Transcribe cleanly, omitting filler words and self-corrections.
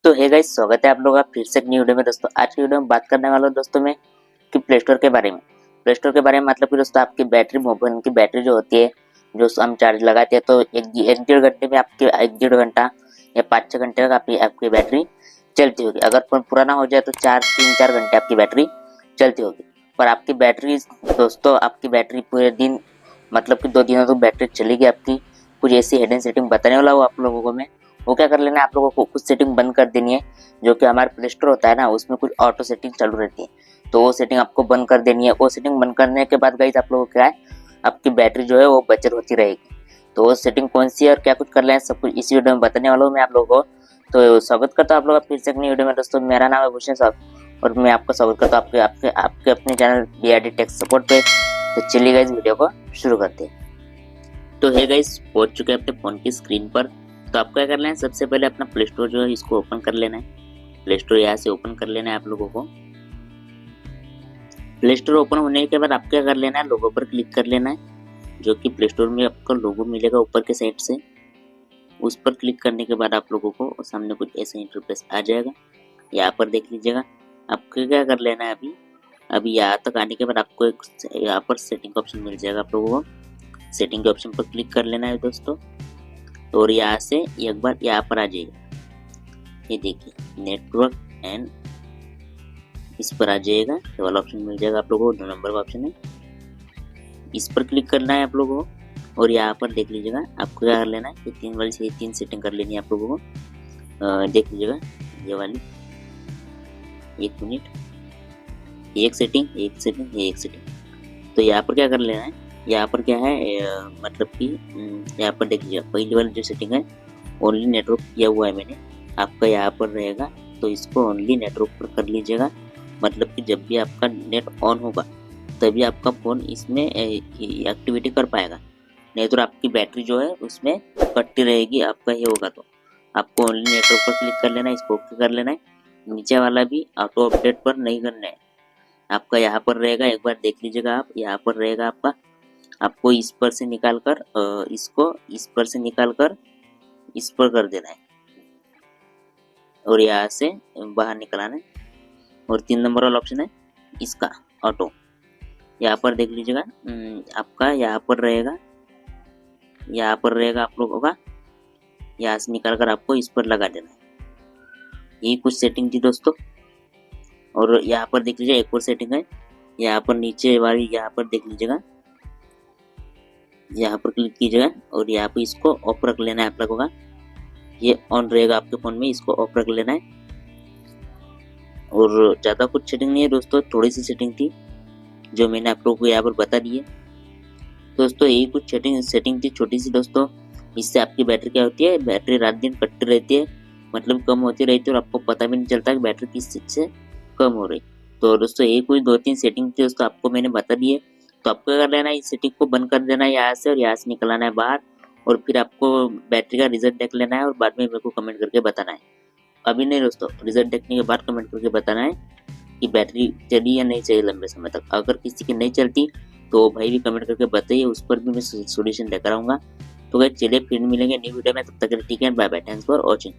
तो hey guys, स्वागत है आप लोगों का फिर से एक न्यू वीडियो में। दोस्तों आज की वीडियो में बात करने वाला हूं दोस्तों मैं कि प्ले स्टोर के बारे में। प्ले स्टोर के बारे में मतलब कि दोस्तों आपकी बैटरी, मोबाइल की बैटरी जो होती है, जो हम चार्ज लगाते हैं तो एक डेढ़ घंटे में आपके एक डेढ़ घंटा या 5-6 घंटे तक आपकी बैटरी चलती होगी। अगर फोन पुराना हो जाए तो 3-4 घंटे आपकी बैटरी चलती होगी। पर आपकी बैटरी दोस्तों, आपकी बैटरी पूरे दिन मतलब कि 2 दिनों तक बैटरी चलेगी आपकी। कुछ ऐसी हिडन सेटिंग बताने वाला हूँ आप लोगों को मैं। वो क्या कर लेना है, आप लोगों को कुछ सेटिंग बंद कर देनी है। जो कि हमारे प्ले स्टोर होता है ना, उसमें कुछ ऑटो सेटिंग चालू रहती है, तो वो सेटिंग आपको बंद कर देनी है। वो सेटिंग बंद करने के बाद गाइस आप लोगों को क्या है, आपकी बैटरी जो है वो बचत होती रहेगी। तो वो सेटिंग कौन सी है और क्या कुछ कर लेना है, सब कुछ इसी वीडियो में बताने वाला हूँ मैं आप लोगों को। तो स्वागत करता हूँ आप लोगों का फिर से एक नई वीडियो में। दोस्तों मेरा नाम है भूषण साहब और मैं आपका स्वागत करता हूँ आपके आपके आपके अपने चैनल BRD टेक सपोर्ट पे। तो चलिए गाइस वीडियो को शुरू करते हैं। तो है गाइस, पहुंच चुके हैं अपने फोन की स्क्रीन पर। तो आपको क्या करना है, सबसे पहले अपना प्ले स्टोर जो है इसको ओपन कर लेना है। प्ले स्टोर यहाँ से ओपन कर लेना है आप लोगों को। प्ले स्टोर ओपन होने के बाद आपको क्या कर लेना है, लोगो पर क्लिक कर लेना है। जो कि प्ले स्टोर में आपका लोगो मिलेगा ऊपर के साइड से, उस पर क्लिक करने के बाद आप लोगों को सामने कुछ ऐसा इंटरफेस आ जाएगा। यहाँ पर देख लीजिएगा। आपको क्या कर लेना है, अभी यहाँ तक आने के बाद आपको एक यहाँ पर सेटिंग का ऑप्शन मिल जाएगा। आप लोगों को सेटिंग के ऑप्शन पर क्लिक कर लेना है दोस्तों, और यहाँ से एक बार यहाँ पर आ जाएगा। ये देखिए नेटवर्क एंड, इस पर आ जाएगा। ये वाला ऑप्शन मिल जाएगा आप लोगों को, 2 नंबर का ऑप्शन है, इस पर क्लिक करना है आप लोगों को। और यहाँ पर देख लीजिएगा आपको क्या कर लेना है, ये 3 वाली से 3 सेटिंग कर लेनी है आप लोगों को। देख लीजिएगा ये वाली, 1 मिनट, एक सेटिंग। तो यहाँ पर क्या कर लेना है, यहाँ पर क्या है मतलब कि यहाँ पर देख लीजिए पहली वाली जो सेटिंग है ओनली नेटवर्क किया हुआ है मैंने, आपका यहाँ पर रहेगा। तो इसको ओनली नेटवर्क पर कर लीजिएगा। मतलब कि जब भी आपका नेट ऑन होगा तभी आपका फ़ोन इसमें एक्टिविटी कर पाएगा, नहीं तो आपकी बैटरी जो है उसमें कटती रहेगी। आपका ये होगा तो आपको ओनली नेटवर्क पर क्लिक कर लेना है, इसको ओके कर लेना है। नीचे वाला भी ऑटो अपडेट पर नहीं करना है, आपका यहाँ पर रहेगा। एक बार देख लीजिएगा आप, यहाँ पर रहेगा आपका। आपको इस पर से निकाल कर इसको इस पर से निकाल कर इस पर कर देना है, और यहाँ से बाहर निकलाना है। और 3 नंबर वाला ऑप्शन है इसका ऑटो, यहाँ पर देख लीजिएगा आपका यहाँ पर रहेगा आप लोगों का। यहाँ से निकाल कर आपको इस पर लगा देना है। यही कुछ सेटिंग थी दोस्तों। और यहाँ पर देख लीजिए एक और सेटिंग है, यहाँ पर नीचे वाली, यहाँ पर देख लीजिएगा, यहाँ पर क्लिक कीजिएगा और यहाँ पर इसको ऑफ रख लेना है आप लोगों का। ये ऑन रहेगा आपके फ़ोन में, इसको ऑफ रख लेना है। और ज़्यादा कुछ सेटिंग नहीं है दोस्तों, थोड़ी सी सेटिंग थी जो मैंने आप लोगों को यहाँ पर बता दी है दोस्तों। यही कुछ सेटिंग थी छोटी सी दोस्तों। इससे आपकी बैटरी क्या होती है, बैटरी रात दिन कटती रहती है, मतलब कम होती रहती है, और आपको पता भी नहीं चलता कि बैटरी किस चीज़ से कम हो रही। तो दोस्तों यही कुछ 2-3 सेटिंग थी दोस्तों, आपको मैंने बता दी है। तो आपको क्या कर लेना है, इस सेटिंग को बंद कर देना है यहाँ से, और यहाँ से निकलाना है बाहर। और फिर आपको बैटरी का रिजल्ट देख लेना है और बाद में मेरे को कमेंट करके बताना है। अभी नहीं दोस्तों, रिजल्ट देखने के बाद कमेंट करके बताना है कि बैटरी चली या नहीं चली लंबे समय तक। अगर किसी की नहीं चलती तो भाई भी कमेंट करके बताइए, उस पर भी मैं सोल्यूशन लेकर आऊँगा। तो गाइस चलिए फिर मिलेंगे न्यू वीडियो में, तब तक के लिए ठीक है, bye bye, thanks for watching.